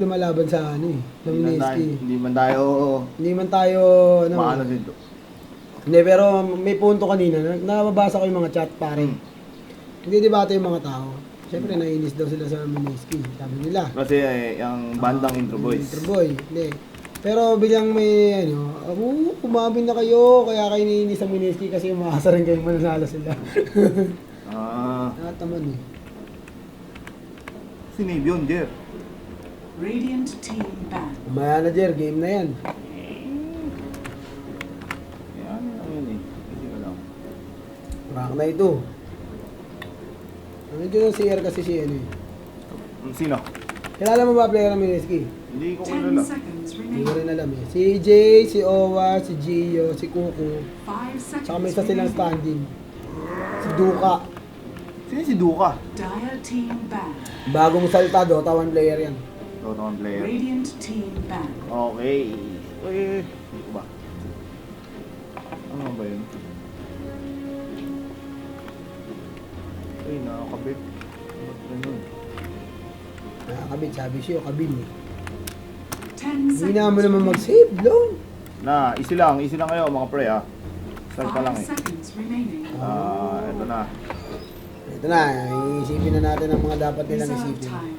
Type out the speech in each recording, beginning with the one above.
lumalaban sa ano eh, ng Mineski. Hindi man tayo ano, maano dito. Hindi, pero may punto kanina, nababasa ko yung mga chat pare. Hindi debate yung mga tao. Siyempre, naiinis daw sila sa Mineski, sabi nila. Kasi yung bandang Intro Boys. Intro Boy, hindi. Pero bilang may ano, kumabin na kayo, kaya kayo naiinis sa Mineski kasi umaasa rin kayo mananalo sila. Nakataman eh. Si Navy yun, Jer. Radiant team ban. Manager, game na yan. Yan, yun eh. Kasi alam. Rank na ito. Medyo ng CR kasi si ano eh. Sino? Kilala mo ba player ng Mineski? Hindi ko 10 kilala. seconds Hindi ko remaining. rin alam eh. Si Jay, si Owa, si Gio, si Kuku. 5 Tsaka may seconds isa silang remaining. standing. Si Duka. Sino si Duka? Dire team ban. Bagong salta, Dota 1 player yan. Dota 1 player. Radiant team ban. Okay. Uy, hindi ko ba? Ano ba yun? Uy, nakakabit. Ba't ganun? Nakakabit, sabi siya, kabin eh. 10 Hindi seconds. na mo naman mag-save, loan. Easy lang kayo mga pre ah. Start pa lang 5 eh. seconds remaining. Ito na. Ito na, iisipin na natin ang mga dapat nilang Reserve isipin. time.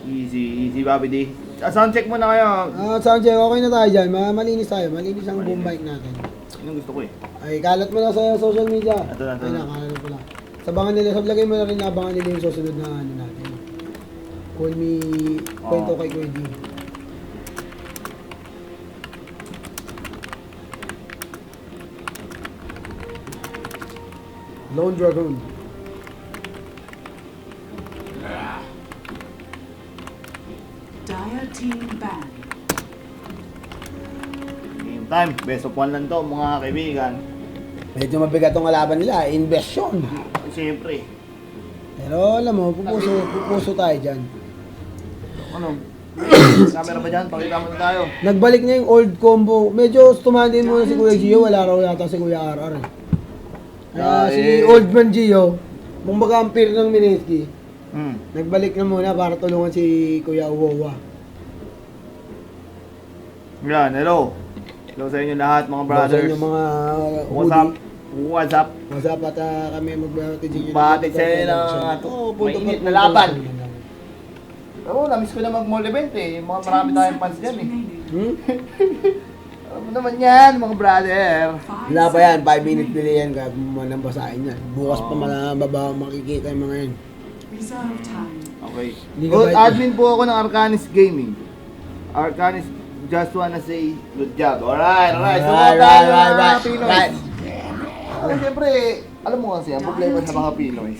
Easy Bobby D. Sound check muna kayo. Sanjay, okay na tayo dyan. Malinis tayo. Malinis ang boom bike natin. Yung gusto ko eh. Ay, kalat mo na sa social media. Ito na. Ay, nakalat ko lang. Sabangan nila, lagay mo na rin abangan nila yung susunod na ano natin. Call me, kwento kay Kuya D. Lone Dragon. Dire team ban. Game time. Best of 1 lang to mga kaibigan. Medyo mabigat ang kalaban nila, investyon. Siyempre. Pero alam mo, pupuso tayo dyan. Ano? Camera ba dyan? Pakita mo na tayo. Nagbalik na yung old combo. Medyo tumandin muna si Kuya Gio, wala raw yata si Kuya RR eh. Kaya si Old Man Gio, kumbaga ang peer ng Mineski, nagbalik na muna para tulungan si Kuya Uwowa. Yan, hello. Hello sa inyo lahat mga brothers. Sa inyo mga What's up? What's up? What's up at kami magbahati din Bati sa inyo ng mainit na laban. Oo, namiss ko na mag-mall event eh. Mga marami 10 tayong fans seconds dyan eh. remaining. Alam mo naman yan, mga brother. 5 Wala pa yan, 5 seconds minutes remaining. delay yan, kaya manang basahin yan. Bukas pa mababa makikita yung mga yan. Reserve time. Okay. Hindi ka Good ba- admin po ako ng Arcanis Gaming. Arcanis, just wanna say good job. Alright. So, Right. Pinoy. Siyempre, alam mo kasi, ang problema sa mga Pinoy,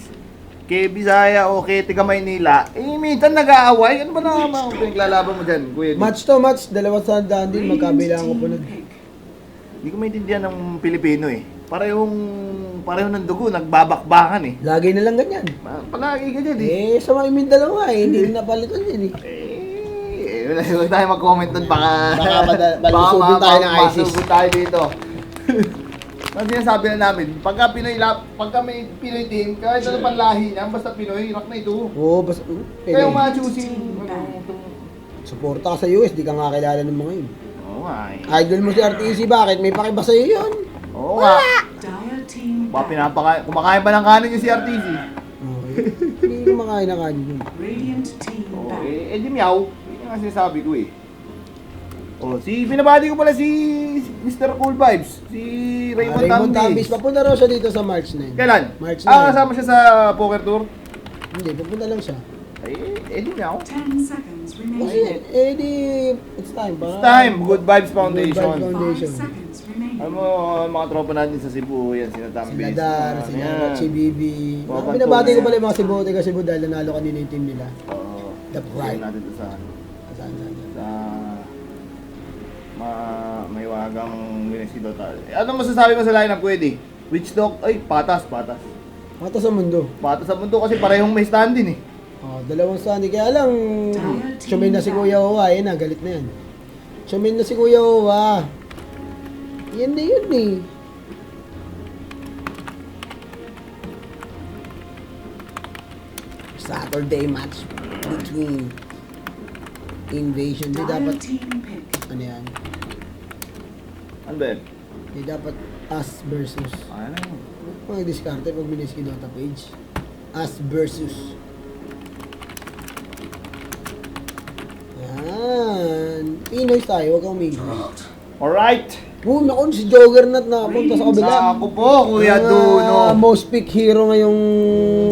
kay Bisaya o kay Tiga Maynila, minsan nag-aaway. Ano ba na pinaglalaban mo dyan, Kuya? Match to match, 200 din, magkabilang ko po nag... Hindi ko maintindihan ng Pilipino eh. Pareho ng dugo, nagbabakbakan eh. Lagi na lang ganyan. Palagi ka dyan eh. Sa mga Mindanao nga eh, hindi rin napalitan yan eh. Huwag tayo mag-comment doon, baka balusubin tayo ng ISIS. Balusubin tayo dito. Ang sinasabi na namin, pagka may Pinoy team, kahit ano pang lahi niya, basta Pinoy, rock na ito. Oo, basta... Kaya yung mga choosing, Suporta ka sa US, di ka nga kilala ng mga yun. Oo nga eh. Idol mo si RTC, bakit? May pakiba sa'yo yun. Oo nga. Dire team Ba, ban. kumakain pa ng kanin yung si RTC. Okay. Hindi kumakain na kanin yun. Radiant team Oo, ban. di meow. Yun yung sinasabi ko eh. Binabati ko pala si Mr. Cool Vibes, si Raymond Raymond Tambis. Tambis, papunta raw siya dito sa March 9. Kailan? March 9. Kasama siya sa poker tour? Hindi, papunta lang siya. Di meow. 10 seconds Kasi, remaining. di... It's time ba? It's time, Good Vibes Foundation. Good Vibes 5 Foundation. seconds remaining. Alam mo, mga tropa natin sa Cebu, yan, sina Tambis. Sila Dar, sila Yan. Chibibi. Mga Binabati ko pantong- pala yung mga Cebu, taga Cebu dahil nanalo kanina yung team nila. Oo. The Pride. Sabihin natin to sa Saan? maiwagang Mineski Dota. Ano masasabi mo sa lineup, pwede? Witch Dog, patas. Mata sa mundo. Patas sa mundo kasi parehong may stand-in eh. Oh, dalawang sandi. Kaya lang, sumin na si Kuya Owa. Yan na, galit na yan. Sumin na si Kuya Owa. Yan na yun eh. Saturday match between Invasion. Di Dire dapat, team pick. ano yan? Ano ba yun? Di dapat us versus. Ano? Mga diskarte pag Mineski Dota page. Us versus. Yan. Pinoy tayo, huwag kang umigil. Alright! Naku, si Juggernaut na punta sa kabila. Ako po, Kuya Duno. Most pick hero ngayong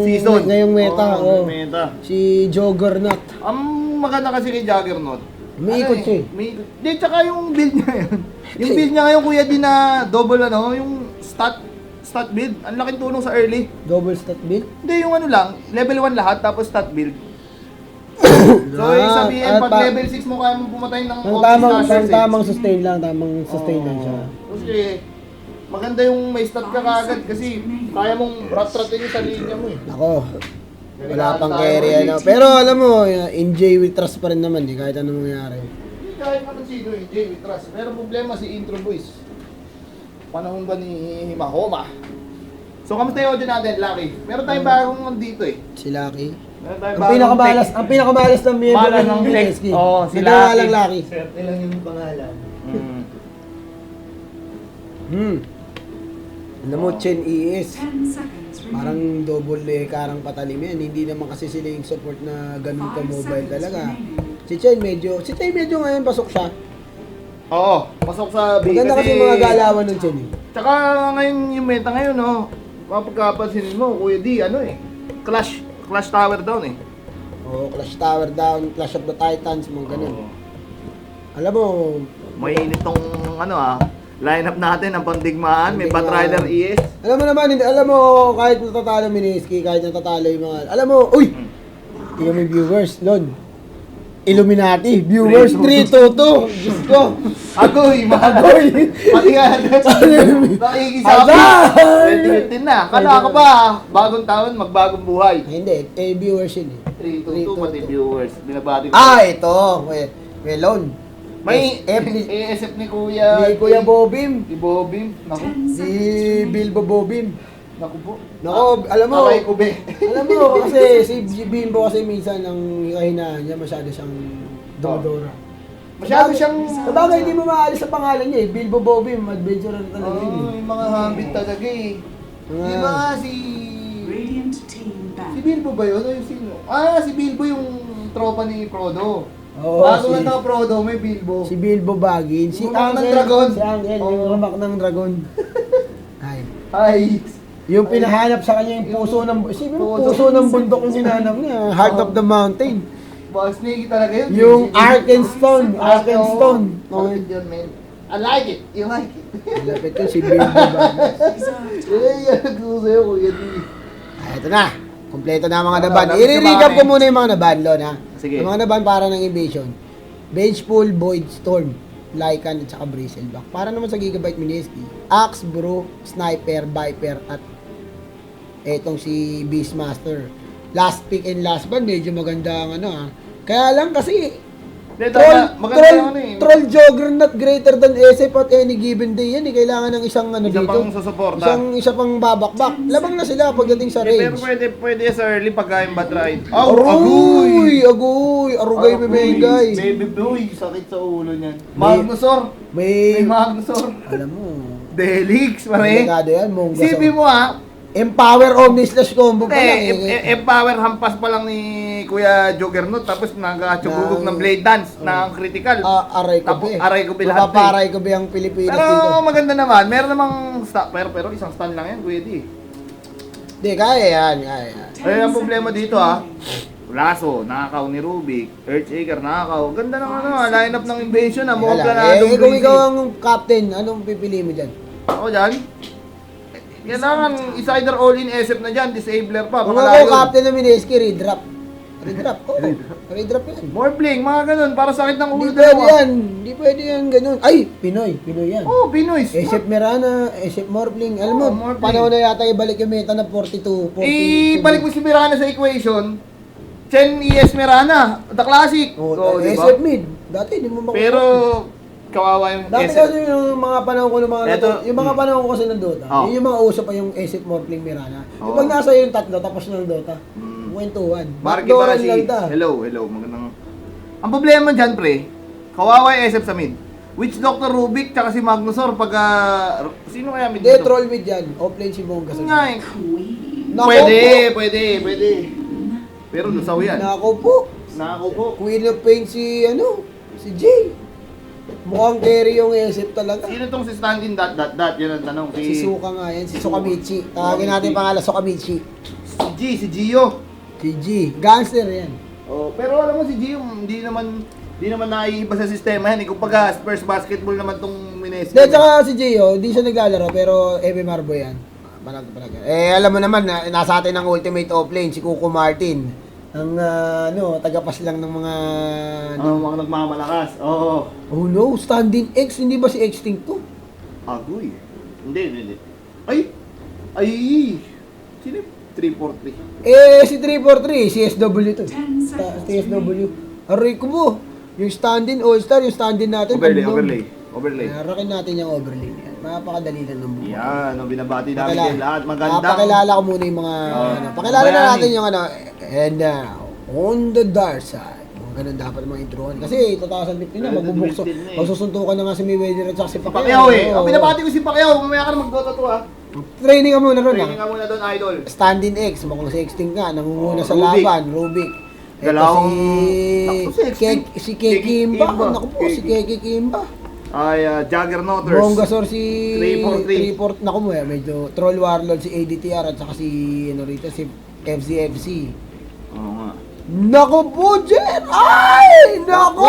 Season. ngayong meta. Oh, Oh, meta. Si Juggernaut. Ang maganda kasi kay Juggernaut. Umiikot siya eh. May ikot. Di, tsaka yung build niya yun. Yung build niya ngayon, Kuya, di na double yung stat build. Ang laking tulong sa early. Double stat build. Hindi, yung ano lang, level 1 lahat, tapos stat build. So, yung sabihin, pag level 6 mo kaya mo pumatay ng Tamang sustain lang, tamang sustain lang siya. Kasi, maganda yung may stat ka kagad kasi kaya mong rat-ratin yung sa linya mo eh. Ako, wala pang carry ano. Pero alam mo, NJ with trust pa rin naman eh, kahit anong mangyari. Hindi kahit naman sino eh, Jay with trust. Pero problema si Intro Boys. Panahon ba ni Mahoma? So, kamusta yung audio natin, Lucky? Meron tayong bagong dito eh. Si Lucky. Meron tayong Ang pinakamalas ng miyembro Malas ng ng tech. Mineski. Oo, si Nagawa Lucky. lang Lucky. Swerte lang yung pangalan. Alam mo, Chen ES. 10 seconds Parang remaining. double karang patalim yan. Hindi naman kasi sila yung support na ganun ka 5 mobile seconds talaga. remaining. Si Chen medyo ngayon pasok siya. Oo, pasok sa B. Maganda kasi mga galawan ng Chen eh. Tsaka ngayon yung meta ngayon, no? Kapagkapansinin mo, Kuya D, ano eh? Clash Tower down eh. Oo, Clash Tower down, Clash of the Titans, mga ganun. Alam mo, May init tong ano lineup natin ang pandigmaan, may Pandigmaan. Batrider ES. alam mo naman, alam mo, kahit natatalo Mineski, kahit natatalo yung mga, alam mo, uy! Tingnan mo yung viewers, Lon. Illuminati, viewers 322. Diyos ko. Agoy, Agoy! Pati nga, nakikisabi. Agay! 2015 na. Kala ka pa, bagong taon, magbagong buhay. Ay, hindi, viewers yun eh. 322 pati viewers. Binabati ko. Ito. May Lon. May F- ASF ni Kuya. Ni Kuya Bobim. Si Bobim. Naku. 10 Si seconds Bilbo Bobim. Naku po. Nako, alam mo, Aray ko be. alam mo, kasi si Bimbo kasi minsan ang kahinaan niya, masyado siyang dumodora. Masyado siyang... Sabagay, hindi mo maalis sa pangalan niya eh. Bilbo Bobim, adventurer talaga yun eh. yung mga habit talaga eh. Mga- Di ba si... Radiant team Si back. Bilbo ba yun? O yung sino? Si Bilbo yung tropa ni Frodo. Oo, Bago si- lang na Frodo, may Bilbo. Si Bilbo Baggins, si Yung rumak ng Angel, dragon. si Angel, yung Oo. rumak ng dragon. Ay. Ay, Yung pinahanap sa kanya yung puso ng puso ng bundok yung hinanap niya, Heart of the Mountain. boss snake talaga yun. Yung Arkenstone, Arkenstone. Bakit yun, man? I like it. You like it. Malapit yun si Bilbo Baggins. Reserve Eh, yan gusto sa'yo, Kuya D. Ito na. Kompleto na ang mga Ano, naban. dapat I-recap ko sumami. muna yung mga naban, Lon, ha? Sige. Yung mga naban para ng Invasion. Vengeful, Void Storm, Lycan, at saka Bristleback. Para naman sa Gigabyte Mineski. Axe, Bro, Sniper, Viper, at etong si Beastmaster. Last pick and last ban, medyo maganda ang ano, ha? Kaya lang kasi, Hindi, troll maganda yung ano eh. Juggernaut greater than SF at any given day yan. Eh. Kailangan ng isang ano Isa dito. pang susuporta. Isa pang babakbak. Labang na sila pagdating sa Pero range. pwede sa early pagka yung Batride. Agoy! Arugay, bebegay. Baby boy, sakit sa ulo niyan. Magnusor. May May, Magnusor. alam mo, Delix, pare. delikado yan, mongga. Sibi mo Empower Omni slash combo pa lang eh. Empower hampas pa lang ni Kuya Juggernaut tapos nag-chugugog ng blade dance ng critical. Aray ko Tapos be. aray ko be lahat. Mapaparay ko be ang Pilipinas Pero dito. maganda naman, meron namang pero isang stun lang yan, Kuya D. Di, kaya yan. Eh, ang problema dito Lasso, nakakaw ni Rubik, Earthshaker, nakakaw. Ganda ng lineup ng Invasion mga planadong Kung crazy. ikaw ang captain, anong pipili mo dyan? Ako dyan, kailangan is either all-in SF na dyan, disabler pa, Kung makalayo. ako captain ng Mineski, redrap. Redrap, oo. Redrap yan. More bling, mga ganun, para sakit ng Hindi ulo pwede dalawa. yan. Hindi pwede yan ganun. Ay, Pinoy yan. Oh, Pinoy. SF Mirana, SF Morpling. Alam mo, Oo, Morpling. panahon na yata ibalik yung meta na 42. Ibalik mo si Mirana sa equation. Chen ES Mirana, the classic. Oh, Diba? SF mid. Dati hindi mo makuha. Pero, kawawa yung Dati SF. kasi yung mga panahon ko ng mga Eto, yung mga panahon ko kasi ng Dota, Oh. yun yung mga uso pa yung SF Morpling Mirana. Oh. Yung pag nasa yung tatlo tapos ng Dota, kwentuhan. Marky Backdooran Barashi. lang ta. Hello, magandang Ang problema dyan, pre, kawawa yung SF sa mid. Which Dr. Rubik tsaka si Magnusor pag sino kaya mid Hindi, dito? troll mid yan. Offlane si Bonga. Yun nga eh. Queen. Nako Pwede. Pero lusaw yan. Nako po. Nako po. Queen of Pain si si Jay. Mukhang carry yung SF talaga. Sino tong si standing dot? Yan ang tanong. Si Suka nga yan, si Sukamichi. Tawagin natin pangalan, Sukamichi. Si Gio. Si G. Gangster yan. Oh, pero alam mo si Gio, hindi naman naiiba sa sistema yan. Kumbaga, Spurs basketball naman tong Minesco. Hindi, tsaka si Gio, di siya naglalaro, pero MMR boy yan. Panag. Alam mo naman, nasa atin ang ultimate offlane, si Kuko Martin. Ang, tagapas lang ng mga... Mga nagmamalakas. Oo. Oh no, standing X, hindi ba si Extinct to? Agoy. Hindi. Ay! Sino yung 343? Si 343, si SW to. 10 seconds. TSW. Aray ko mo, yung stand-in all-star, yung stand-in natin. Overlay. Rakin natin yung overlay niya. Napakadali lang ng buhay. Yan, binabati namin kayo lahat. Magandang... Pakilala ko muna yung mga, pakilala na natin yung and now, on the dark side. Mga ganun dapat mga introhan. Kasi 2015 na, magbubukso. Magsusuntukan na nga si Mayweather at saka si Pacquiao eh. Ang binabati ko si Pacquiao, mamaya ka na mag-Dota 2 ha. Training ka muna ron Training ka muna doon, idol. Stand-in X, mukhang si Extinct nga, nangunguna sa Rubik. laban, Rubik. Galawang... Si Kekimba. Naku po, si Kekimba. Ay, Juggernauters. Bongasor si 343. 3-4. Naku mo, medyo Troll Warlord si ADTR at saka si si FCFC. Oo nga. Naku po, Jen! Ay! Naku!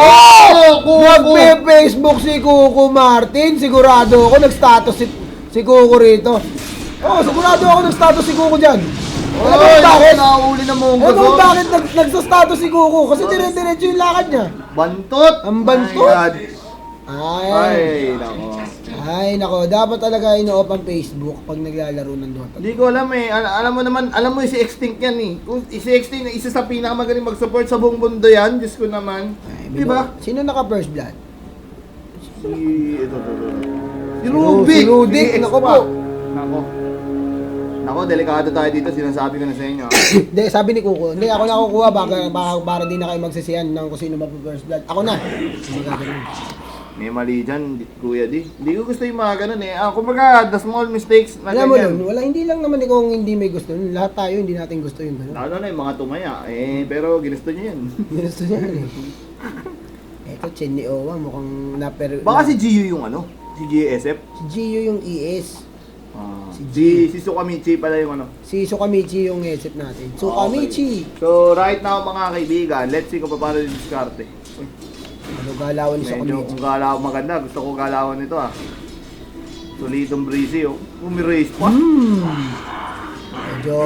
Nagpe-Facebook si Kuko Martin. Sigurado ako nag-status si Kuko rito. Oh, sigurado ako nag-status si Kuko dyan. Alam mo bakit? Nakahuli na mo. Alam mo bakit nagsa-status si Kuko? Kasi dire-diretso yung lakad niya. Bantot! Ang bantot? My God. Ay, nako. ay, nako. Dapat talaga ino-off ang Facebook pag naglalaro ng Dota. Hindi ko alam eh. Alam mo si Extinct yan eh. Kung si Extinct, isa sa pinakamagaling mag-support sa buong mundo yan. Diyos ko naman. Di ba? Sino naka-first blood? Si Rubik. Si Rubik, Si nako Expa. po. Nako, delikado tayo dito. Sinasabi ko na sa inyo. Hindi, sabi ni Kuko. Hindi, ako na kukuha. Para di na kayo magsisiyan ng kung sino mag-first blood. Ako na. Magagaling. May mali dyan, Kuya D. Hindi ko gusto yung mga ganun eh. Kumbaga, the small mistakes na Alam mo ganyan. nun, hindi lang naman ikaw ang hindi may gusto. Lahat tayo hindi natin gusto yung gano'n. Lalo na yung mga tumaya. Pero ginusto niya yan. Gusto niya eh. Eto, Chen ni Owa, mukhang Baka si Gio yung ano? Si GSF? Si Gio yung ES. Si Sukamichi pala yung ano. Si Sukamichi yung ESF natin. Sukamichi! So, right now mga kaibigan, let's see kung paano yung diskarte. Ano galawan ni Medyo Sukamichi? kung galawan maganda, gusto ko galawan nito ah. Solidong breezy oh. Umirase pa. Medyo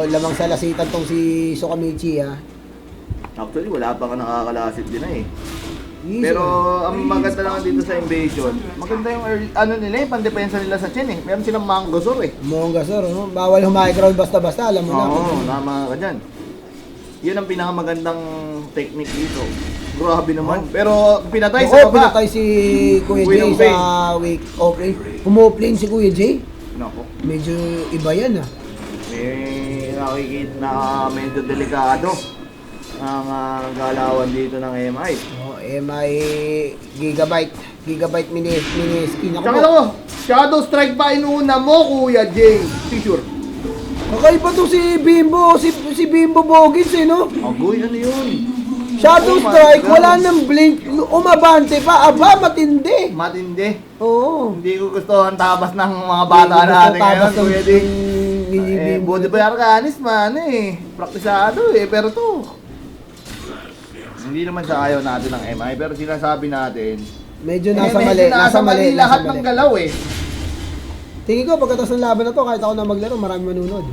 lamang sa lasitan tong si Sukamichi ha. Actually, wala pa ka nakakalasit din eh. Easy. Pero ang maganda lang dito sa Invasion, maganda yung nila yung pandepensa nila sa Chen eh. Meron silang Mangosor eh. Mongasor, no? Bawal humiground basta-basta, alam mo na. Oo, tama ka dyan. Yun ang pinakamagandang technique dito. Grabe naman. Pero pinatay sa baba. Pinatay si Kuya Queen Jay of Pain. sa week offlane. Umoplane si Kuya Jay. Nako. Medyo iba yan ah. Nakikita na medyo delikado ang galawan dito ng MI. Oh, MI Gigabyte Mineski. Naku Tsaka po. ako, Shadow Strike pa inuna mo, Kuya Jay. Picture. Kakaiba to si Bimbo, si Bimbo Bogins eh no? Agoy, ano yun? Shadow Oh my Strike, God. wala nang blink, umabante pa, aba matindi. Matindi. Oo. Hindi ko gusto ang tabas ng mga bata natin ngayon, Kuya Jay. Body by Arcanis man eh. Praktisado eh, pero to. Hindi naman sa ayaw natin ng MI, pero sinasabi natin. Medyo Medyo nasa mali lahat ng galaw eh. Tingin ko pagkatapos ng laban na to, kahit ako na maglaro, marami manunod.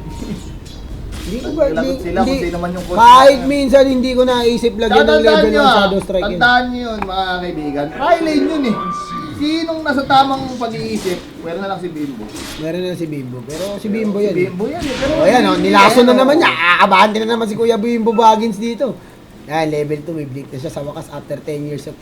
Hindi ko ba, Lagot sila kung sino man yung coach kahit na- minsan hindi ko naisip lagyan ng level ng Shadow Strike yun. Tandaan nyo yun mga kaibigan. Try lane yun eh. Sinong nasa tamang pag-iisip, pwede na lang si Bimbo. Meron na si Bimbo, pero si Bimbo yan. Si Bimbo yan eh. Pero Oh, yan, oh, nilason na naman niya. Aakabahan din na naman si Kuya Bimbo Baggins dito. Yan, level 2, may blink na siya sa wakas after 10 years of,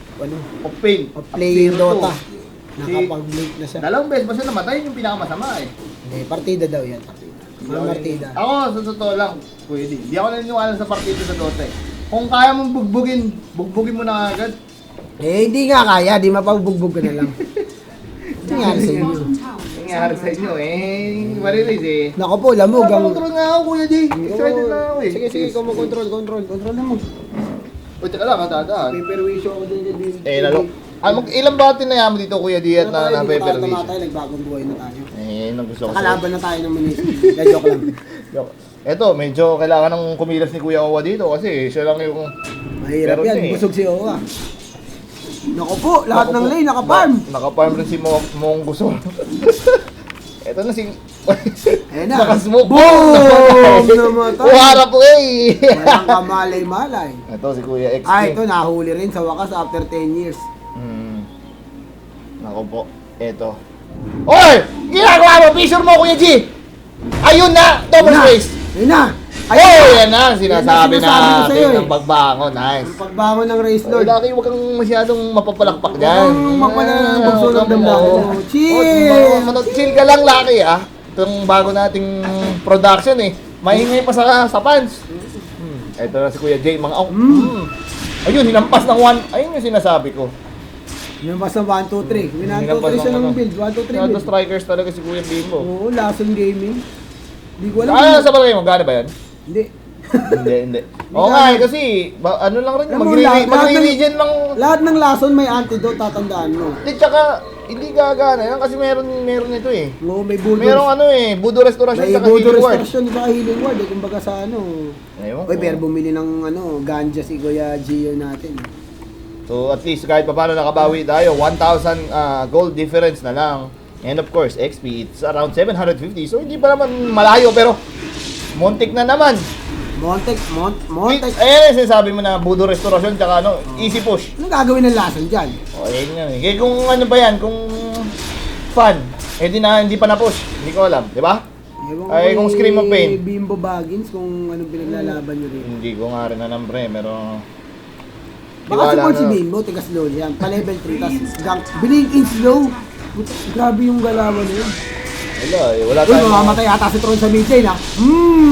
Of pain. of playing Zero Dota. to. Nakapag-blink na siya. Dalawang beses ba siya namatay? Yung pinakamasama eh. Hindi, partida daw yan, partida. Mga partida. Ako, sa totoo lang, pwede. Hindi ako naniniwala sa partida sa Dota eh. Kung kaya mong bugbugin mo na agad. Eh, hindi nga kaya. Di mapagbugbog ka na lang. Nangyari sa inyo. Bottom tower is Nangyari sa inyo marilis eh. Nako po, lamog ang... Control nga ako, Kuya G. Excited na ako eh. Sige, sige, ikaw mag-control. Control na mo. Uy, teka lang, dadaan. Paperwisyo ako din dyan. Lalo. Ilang bati na yan mo dito, Kuya D, at na paper Hindi wish? tayo, nagbagong buhay na tayo. Nang gusto ko Nakalaban na tayo ng ministry. Joke lang. Eto, medyo kailangan ng kumilas ni Kuya Owa dito kasi siya lang yung... Mahirap Pero yan, hindi. busog si Owa. Nako po, lahat ng lane naka-farm. Naka-farm rin si Mong Gusto. Eto na si... Ayan na. Nakasmoke. Boom! Namatay. Uharap po eh! Walang kamalay-malay. Ito si Kuya XP. Ito nahuli rin sa wakas after 10 years. Nako po. Eto. Oy! Ginagawa mo! Picture mo, Kuya G! Ayun na! Double space! Ayun na! Oh, yan na! Sinasabi Yan na sinasabi ko sa'yo natin eh. ng pagbangon. Nice. Yung pagbangon ng race Oy, lord. laki, huwag kang masyadong mapapalakpak dyan. Huwag mapala ng bugso ng damdamin mo. Chill! Chill ka lang, laki ah. Itong bago nating production eh. Maingay pa sa fans. Ito na si Kuya J. Ayun, hinampas ng 1. Ayun yung sinasabi ko. Yung basta 1, 2, 3. 1, 2, 3 siya ng build. 1, 2, 3 Shadow build. strikers talaga si Kuya Bimbo. Oo, Lason Gaming. Hindi ko alam. Sa bagay mo, gano'n ba yan? Hindi. Hindi. Oo nga eh, kasi ano lang rin, Alam mo, lahat magre-regen lang. Lahat ng Lason may antidote, tatandaan mo. Hindi, tsaka, hindi gagana yan kasi meron ito eh. Oo, may Budo. Merong ano eh, Budo Restoration May tsaka Budo Healing Ward. restriction sa Healing Ward. Eh, kumbaga sa ano. Ayun. Uy, pero bumili ng ganja si Kuya Gio natin. So at least kahit pa paano nakabawi tayo, 1,000 gold difference na lang. And of course, XP, it's around 750. So hindi pa naman malayo pero muntik na naman. Montek. Ayan yung sinasabi mo na Budo Restoration tsaka ano, easy push. Anong gagawin ng Lason dyan? O, ayun nga eh. Kaya kung ano ba yan, kung fun, eh hindi pa na-push. Hindi ko alam, di ba? Ewan ko Ay, kung kay Scream of Pain. Bimbo Baggins, kung anong pinaglalaban nyo rin. Hindi ko nga rin alam pre, pero... Baka support si Bimbo, tiga slow yan. Pa level 3, tas gang, blink in slow. Grabe yung galawan na yun. Wala Uy, tayong... mamamatay ata si Tron sa midlane ha.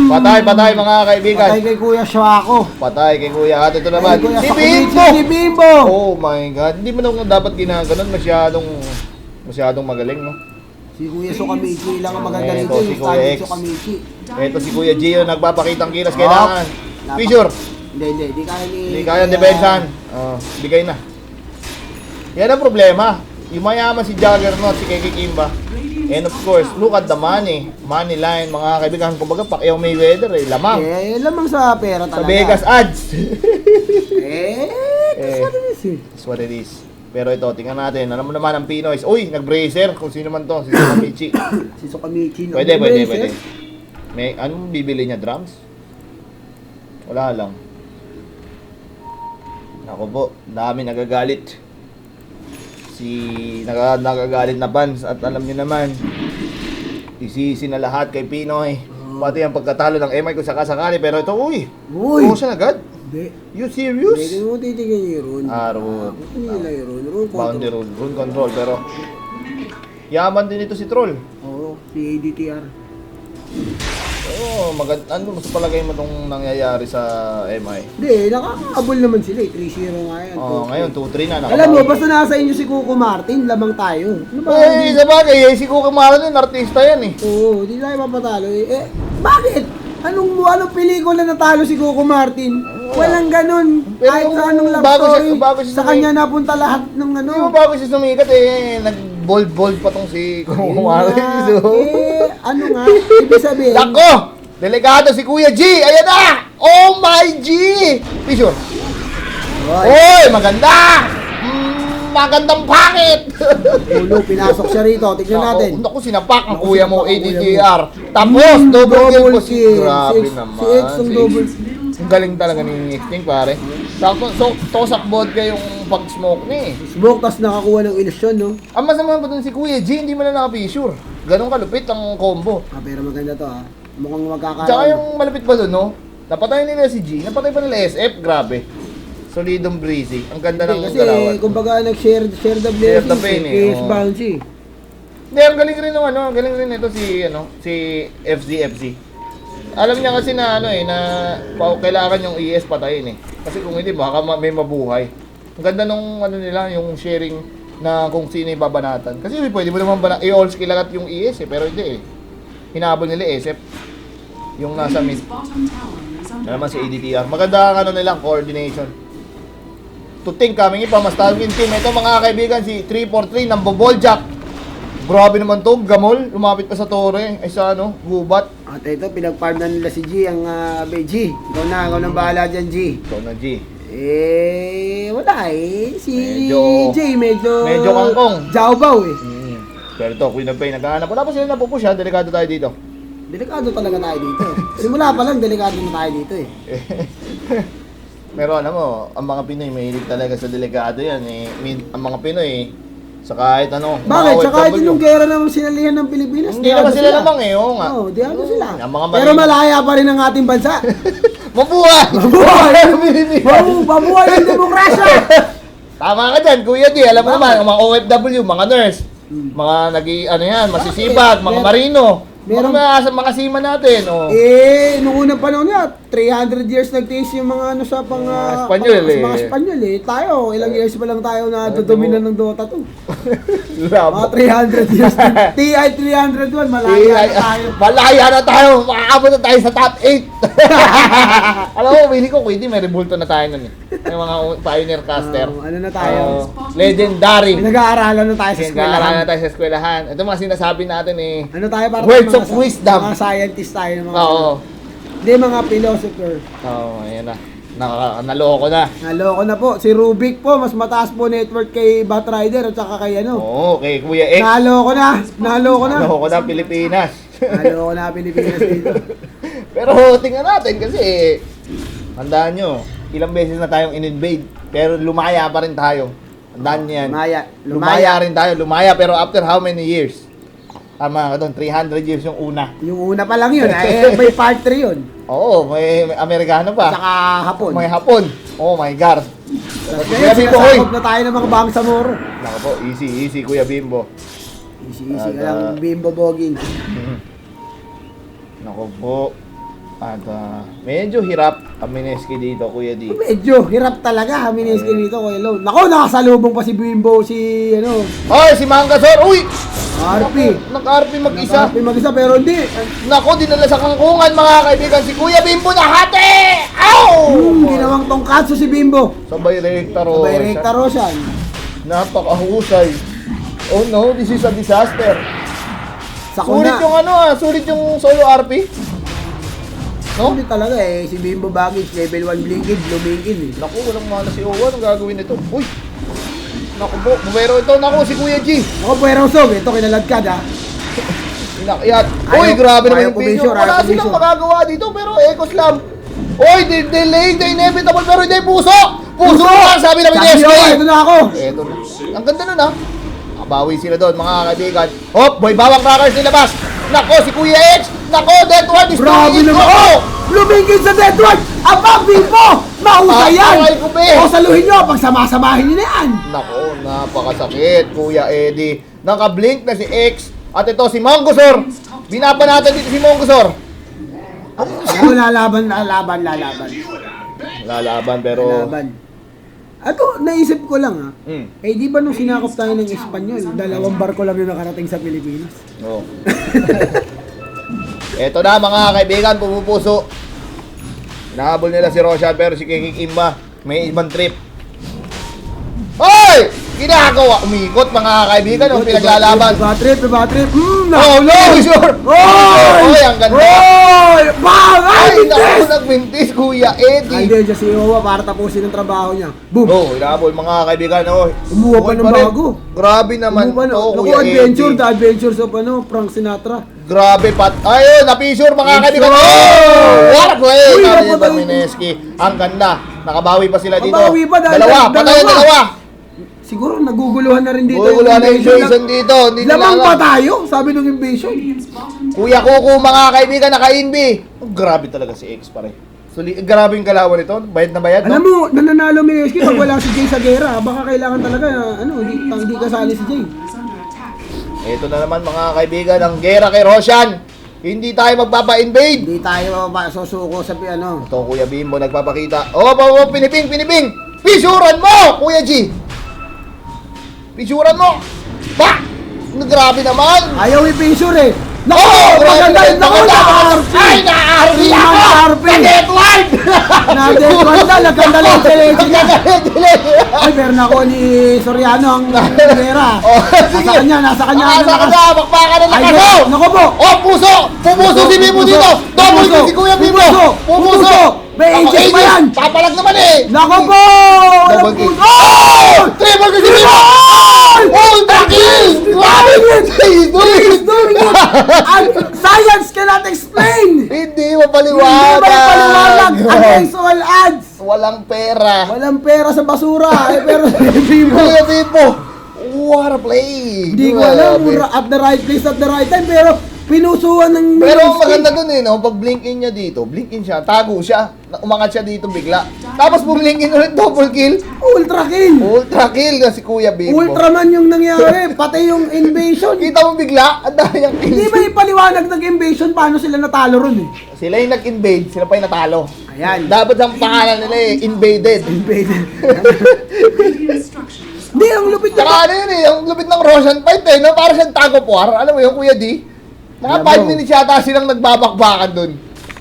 Patay mga kaibigan. Patay kay Kuya Shwako. Patay kay Kuya. At ito naman, Ay, Kuya si Sakumichi, Bimbo! Si Bimbo! Oh my God, hindi mo naman dapat ginaganon, masyadong magaling, no? Si Kuya Sukamichi lang ang maganda Eto, dito, si yung Kuya Stalin X. Sukamichi. Ito si Kuya Gio, nagpapakitang kilos kailangan. Picture! Hindi kaya ni... Hindi kaya depensan. Bigay na. Yan ang problema. Yung mayaman si Juggernaut, si Keke Kimba. And of course, look at the money. Money line, mga kaibigan. Kumbaga, Pacquiao Mayweather, lamang. Lamang sa pera Sa talaga. Vegas ads. That's what it is eh. That's what it is. Pero ito, tingnan natin. Alam mo naman ang Pinoys. Uy, nag-bracer. Kung sino man to. Si Sukamichi. Si Sukamichi. Pwede. May, anong bibili niya? Drums? Wala lang. Ako po, dami nagagalit. Nagagalit na fans at alam niyo naman, isisi na lahat kay Pinoy. Pati ang pagkatalo ng MI kung sakasakali. Pero ito, uy! Promotion agad? Hindi. You serious? Hindi mo titigyan yung rune. Rune. Hindi nila yung rune. Rune Boundary control. rune control. Pero, yaman din ito si Troll. Oo, si ADTR. Oo, ano mas palagay mo itong nangyayari sa MI? Hindi, nakakaabol naman sila eh. 3-0 nga yan. Ngayon 2-3 na. Alam mo, basta nasa inyo si Coco Martin, lamang tayo. Ano ba? Sa bagay, si Kuka Maron yun, artista yan eh. Oo, di tayo mapatalo eh. Bakit? Anong pelikula natalo si Coco Martin? Walang ganun. Pero Kahit sa anong love bago story, siya sa kanya napunta lahat ng ano. Hindi mo bago siya sumikat eh, nag-bold pa tong si Kuka Maron. Ano nga, ibig sabihin. Lako! Delikado si Kuya G! Ayan na! Oh my G! Picture. Oy, maganda! Magandang pangit! Ulo, pinasok siya rito. Tignan natin. Naku, sinapak ang kuya mo, sinapak ang ADTR. Tapos, double kill po si... kill. Grabe Si naman. X ang double. Ang galing talaga ni Xting, pare. So, tosak vodka yung pag-smoke ni. Smoke, tas nakakuha ng ilusyon, no? Ang masama pa dun si Kuya G, hindi mo na naka-picture. Ganun kalupit ang combo. Pero maganda to, ha? Mukhang magkakaroon. Tsaka yung malupit pa dun, no? Napatay nila si G, napatay pa nila SF, grabe. Solidong breezy. Ang ganda ng Kasi, galawan. kumbaga, nag-share the blessings. Share the pain, eh. Case bouncy. Hindi, ang galing rin ng galing rin ito si FZFZ. Alam niya kasi na ano na kailangan yung ES patayin eh. Kasi kung hindi baka may mabuhay. Ang ganda nung ano nila, yung sharing na kung sino yung babanatan. Kasi pwede mo naman i-all skill agad yung ES eh, pero hindi eh. Hinabol nila SF. Yung nasa mid. Radiant's bottom tower is under Naman si attack. ADTR. Maganda ang ano nilang coordination. To think coming in pa, mas tawagin team. Ito mga kaibigan, si 343 ng Boboljack. Grabe naman to, gamol. Lumapit pa sa tore. Ay sa ano, gubat. At ito, pinag-farm na nila si G, ang G. Ikaw nang bahala dyan, G. Ito na G. Wala eh. Si Medyo- J, medyo kangkong. Jawbaw eh. Pero ito, Queen of Pain, naghahanap. Wala pa sila napupush ha, delikado tayo dito. Delikado talaga tayo dito. Simula pa lang, delikado na tayo dito eh. Pero alam mo, ang mga Pinoy, mahilig talaga sa delikado yan eh. Ang mga Pinoy, sa kahit ano, Bakit? mga Tsaka ito OFW. yung gera ng sinalihan ng Pilipinas. Hindi naman sila lamang eh, oo nga. Oo, diado sila. Ang mga Pero marino. malaya pa rin ang ating bansa. Mabuhay! Mabuhay! Pilipinas! Mabuhay ang demokrasya! Tama ka dyan, Kuya D. Alam mo naman, ang mga OFW, mga nurse, mga ano yan, masisipag, mga marino. Meron- Mga seaman natin, oh. Nung unang panahon niya, 300 years nagtiis yung mga ano sa Espanyol eh. Mga Espanyol eh. Tayo, ilang years pa lang tayo na dodomina ng Dota 2. Labo. Mga 300 years. TI 301, malaya na tayo. Malaya na tayo. Makakabot na tayo sa top 8. Alam mo, willing ko, Kuya D, may rebulto na tayo nun eh. May mga pioneer caster. Ano na tayo? Legendary. Nag-aaralan na tayo sa eskwelahan. Nag-aaral na tayo sa eskwelahan. Ito mga sinasabi natin eh. Ano tayo para Words mga of wisdom. Mga scientist tayo ng mga Oo. Hindi mga philosopher. Oo, ayan na. Naloko na. Naloko na po. Si Rubik po, mas mataas po network kay Batrider at saka kay ano. Oo, kay Kuya X. Naloko na. Naloko na. Naloko na Pilipinas. Naloko na Pilipinas dito. Pero tingnan natin kasi handaan nyo, ilang beses na tayong in-invade. Pero lumaya pa rin tayo. Handaan nyo yan. Lumaya rin tayo. Lumaya pero after how many years? Tama ka doon, 300 years yung una. Yung una pa lang yun. May part 3 yun. Oo, may Amerikano At pa. saka Hapon. May Hapon. Oh my God. Kuya Ngayon, Bimbo, hoy! sinasakop na tayo ng mga Bangsamoro. Naka po, easy, Kuya Bimbo. Easy ka lang, Bimbo Boging. Nako po. At medyo hirap ang Mineski dito, Kuya D. Medyo hirap talaga. Mineski nito, Kuya Lone. Nako, nakasalubong pa si Bimbo, si ano, Hoy, si Mangasor! Uy! RP. Nag-RP mag-isa. Nakapi mag-isa pero hindi. Nako, dinala sa kangkungan mga kaibigan si Kuya Bimbo na hati! Ow! Ginawang tongkatsu si Bimbo. Sabay rekta ro. Sabay rekta Roshan. Napakahusay. Oh no, this is a disaster. Sulit Sakuna. yung sulit yung solo RP. No? Hindi talaga eh. Si Bimbo Baggage, level 1 blinkage, lumingin eh. Naku, walang mana si Owa. Anong gagawin nito? Uy! Naku po, bumero ito. Naku, si Kuya G. Ako po Erosog, ito kinaladkad ha. Inakyat. Ayaw- Uy, grabe naman ayaw yung video. pumisure, Wala ayaw silang pumisure. magagawa dito, pero Ecos lang. Uy, delay the inevitable, pero hindi puso! Puso lang, sabi namin ni Sabi SK. ko, ito na ako. Eto na. Ang ganda nun Nakabawi sila doon, mga kaibigan. Hop, boy, bawang crackers nilabas. Nako, si Kuya X. Nako, that one is Grabe doing it. naman. Oh! Lumingin sa Deadwood! Aba, Bimbo! Mahusay yan! Ay, kupe. O saluhin nyo, pag sama-samahin nyo na yan. Nako, napakasakit, Kuya Eddie. Naka-blink na si X. At ito, si Mongosor. Binabanatan dito si Mongosor. Ano, lalaban. Lalaban, pero... Lalaban. Ato, naisip ko lang Mm. di ba nung sinakop tayo ng Espanyol, 2 barko lang yung nakarating sa Pilipinas? Oo. Eto na mga kaibigan, pumupuso. Nahabol nila si Roshan pero si Kikik Imba may ibang trip. Hoy! Ginagawa, umikot mga kaibigan ang pinaglalaban. Iba trip. Oh, no! Sure! Hoy! Ang ganda! Hoy! Bang! Ay, Ay, naku, nagmintis, Kuya Eddie. Hindi, dyan si Owa para tapusin ang trabaho niya. Boom! Oh, inabol mga kaibigan. Oh, Umuha pa ng rin. bago. Grabe naman Ano, to, naku, Kuya adventure, Eddie. the adventures of Frank Sinatra. Grabe pat. Ayun, napisure mga kaibigan. Pisure! Oh! Warp eh! Uy, Sabi ni napatay. Mineski. Ang ganda. Nakabawi pa sila dito. Nakabawi pa dahil Dalawa, patay ang dalawa. Siguro naguguluhan na rin dito. Guguluhan na yung invasion dito. Hindi nila Lamang pa alam. tayo, sabi ng invasion. Radiant's bottom tower Kuya Kuku, mga kaibigan, naka-inbi. Oh, grabe talaga si X pare. Grabe yung kalawan nito. Bayad na bayad, Alam no? mo, nananalo Mineski pag wala si Jay sa gera. Baka kailangan talaga, hindi kasali si Jay. is under attack. Ito na naman mga kaibigan, ang gera kay Roshan. Hindi tayo magpapa-invade. Hindi tayo susuko sa ano. Ito, Kuya Bimbo, nagpapakita. Oh, piniping! Pisuran mo, Kuya G! Pisuran mo! Ba! Grabe naman! Ayaw i-picture eh. Naku! Oh! Maganda yun! Naku! Na-RP! Ay, na-RP Hindi ako! na-RP! Na-Netward! Na-Netward na! Nagkanda lang sa leche niya! Ay, pero nako ni Soriano ang pera. Oh, Nasa sige. kanya, nasa kanya. Nasa kanya, bakbakan na Ay, nakaso! naku po! Oh, puso! Pupuso si Bimbo dito! Double kill si Kuya Bimbo! Pupuso! May Ako, agent pa yan! Papalag naman eh! Nako po! Double kill. Oh! Triple kill si Bimbo! Oh, kill! Grabe! He's doing He's it! doing it! And science cannot explain! Hindi Hindi mapaliwanag! ba paliwanag? Against all odds! Walang pera! Walang pera sa basura! Eh, pero Bimbo! Kuya Bimbo! What a play! Hindi ko alam Grabe. kung at the right place at the right time, pero pinusuan ng Pero ang Minsky. maganda dun eh, no? Pag blink in niya dito, blink in siya, tago siya, umangat siya dito bigla. Tapos blink in ulit, double kill. Ultra kill! Ultra kill na si Kuya Bimbo. Ultraman yung nangyari, pati yung invasion. Kita mo bigla, ang dami niyang Hindi kills. ba ipaliwanag ng invasion paano sila natalo ron eh? Sila yung nag-invade, sila pa yung natalo. Ayan. Dapat ang pangalan nila eh, invaded. Invaded. Review instructions. Hindi, ang lupit Tsaka na. ano yun eh, yung lupit ng Russian fight eh, no? Para siyang tag of war. Alam mo yung Kuya D? Mga Alam 5 mo. minutes yata silang nagbabakbakan dun.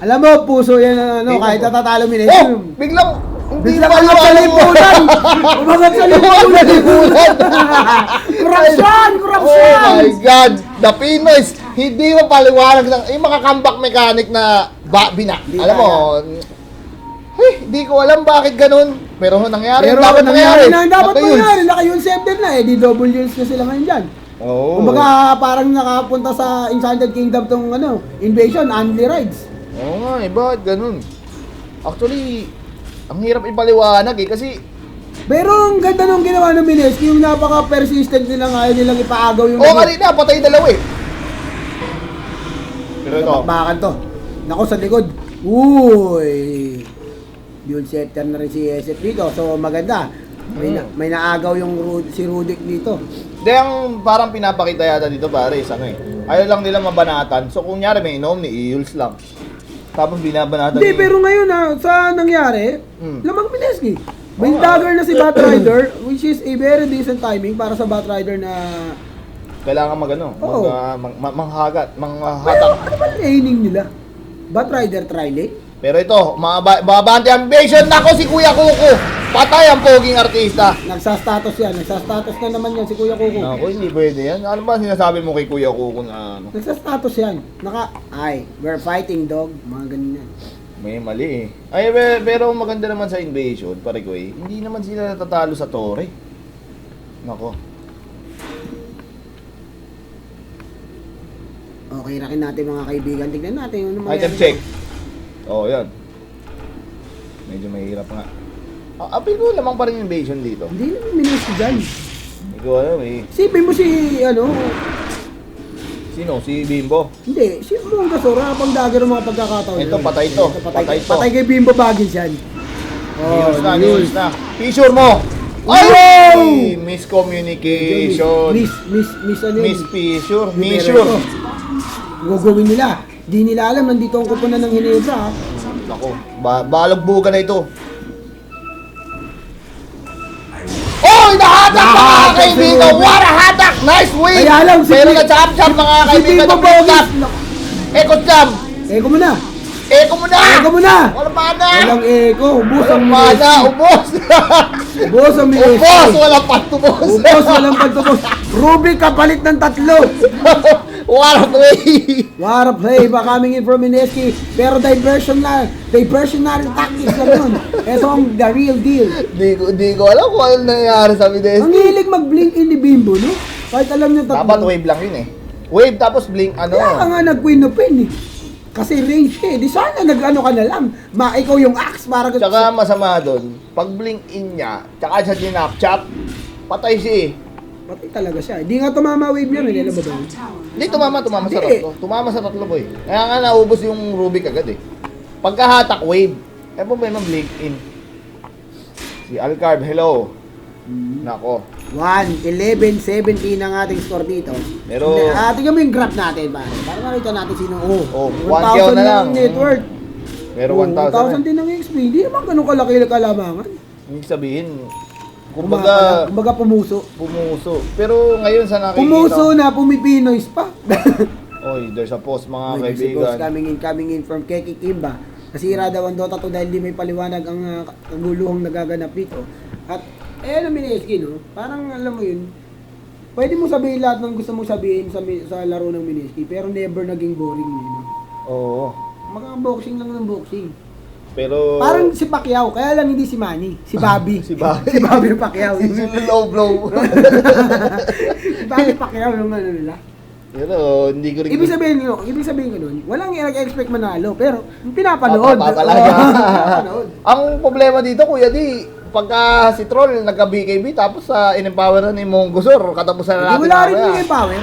Alam mo, puso yan ang ano, kahit natatalo Oh! Minsky. Biglang, hindi Biglang pa umangat sa lipunan! Umangat sa lipunan! Korupsyon! Oh Korupsyon! my God! The Pinoys, hindi mo paliwanag ng, yung mga comeback mechanic na bina. Di Alam mo, hindi ko alam bakit ganun. Pero nangyari, Pero dapat nangyari na, dapat Naka-use. mangyari, naka-unsafted na eh, di double use na sila ngayon dyan. Oo. Kumbaga parang nakapunta sa Enchanted Kingdom tong ano, invasion, only rides. Oo nga eh, bakit ganun? Actually, ang hirap ipaliwanag eh, kasi Pero ang ganda nung ginawa ng Minsky, yung napaka-persistent nilang ayaw nilang ipaagaw yung kanina, patay dalawa eh. Pero ito, bakbakan to. Nako sa likod. Uy! Dual scepter na rin si SF dito. So maganda. May naagaw yung si Rudik dito. hindi ang parang pinapakita yata dito pare, is ano eh. Ayaw lang nila mabanatan. So kung nyari may inom ni Eels lang. Tapos binabanatan Hindi, pero ngayon sa nangyari, lamang Minsky. May dagger na si Batrider, which is a very decent timing para sa Batrider na... kailangan magano, Oo. manghagat, Pero manghatak. ano ba training nila? Batrider trialing? Pero ito, babante ang invasion. Nako si Kuya Kuko. Patay ang poging artista. Nagsa-status yan. Nagsa-status na naman yan si Kuya Kuko. Nako, hindi pwede yan. Ano ba sinasabi mo kay Kuya Kuko na ano? Nagsa-status yan. We're fighting dog. Mga ganun yan. May mali eh. Ay, pero maganda naman sa invasion, pare ko eh. Hindi naman sila natatalo sa tore. Nako. Okay, rakin natin mga kaibigan. Tignan natin yung mga Item check. Oh, yan. Medyo mahirap nga. Apil ko lamang pa rin yung invasion dito. Hindi naman Minsky dyan. Hindi ko alam eh. Sipin mo si, Sino? Si Bimbo? hindi, si Mong Gasora, pang dagger ng mga pagkakataon. Ito, yun. patay to. Ito, Patay to. Patay kay Bimbo Baggins yan. News na, news. news na. Picture mo! Ay! Ay! Miscommunication. Miss ano yun? Mispicture. Pero Missure. ito, gagawin nila. Di nila alam, nandito ang kupunan ng Hinebra. Ha? Nako, balagbugan na ito. Oh, nahatak mga Nahatak kaibigan! si What a hatak! Nice win! Kaya lang, si pero Bi- na-chop-chop mga Si kaibigan Bimbo ng Bimbo. Baggins. Eko jam! Eko mo na. Eko mo na! Eko mo na. Wala mana! Walang eko. Ubus ang Walang mana! Minsky. Ubos! Ubus ang Minsky. Ubos! Walang patubos! Ubus, walang pagtubos. Ruby kapalit ng 3. What a play! What a play ba coming in from Minsky. Pero diversionary tactics lang yun. Ito ang the real deal. Di ko alam kung ano nangyayari sa Ang Mides. hilig mag-blink in ni Bimbo, no? Kahit alam niyo Dapat wave lang yun eh. Wave tapos blink ano. Kaya ka nga nag-queen of pen eh. Kasi range eh. Di sana nag-ano ka na lang. Ikaw yung axe para... Tsaka masama doon, pag blink in niya, tsaka siya dinap-chop, patay siya eh. Patay talaga siya. Hindi nga tumama wave niya. Hindi ba ba? Hindi, tumama sa Hindi. tatlo. Tumama sa tatlo boy. Kaya nga naubos yung Rubik agad eh. Pagkahatak wave, eh po ba naman blink in? Si Alcarb, hello. Nako. 1-11-17 ang ating score dito. Pero- tingnan mo yung graph natin, pare. Para makita natin sino. Oh, 1,000 1K na lang. net worth. Pero 1,000 1,000 din ang XP. Hindi naman ganun kalaki na kalamangan. Hindi sabihin, Kumbaga pumuso. pumuso. Pero ngayon sa nakikita... Pumuso na, pumipinoys pa. Oy, there's a post mga May boss kaibigan. coming in from Keki Kimba. Nasira daw ang Dota 2 dahil di may paliwanag ang kaguluhang nagaganap dito. At, ano Mineski, no? Parang, alam mo yun, pwede mo sabihin lahat ng gusto mong sabihin sa laro ng Mineski, pero never naging boring yun. No? Oo. Mga boxing lang ng boxing. Pero... Parang si Pacquiao, kaya lang hindi si Manny, si Bobby. Si Bobby. Si Bobby Pacquiao. low blow. Si Bobby Pacquiao yung ano nila. Pero hindi ko rin... Ibig sabihin ko nun, walang nag-expect manalo, pero pinapanood. Papalaga. Pinapanood. Ang problema dito, Kuya Di, pagka si Troll nagka-BKB tapos in-empower na ni Monggosor, katapusan na Hindi natin. wala rin yung power.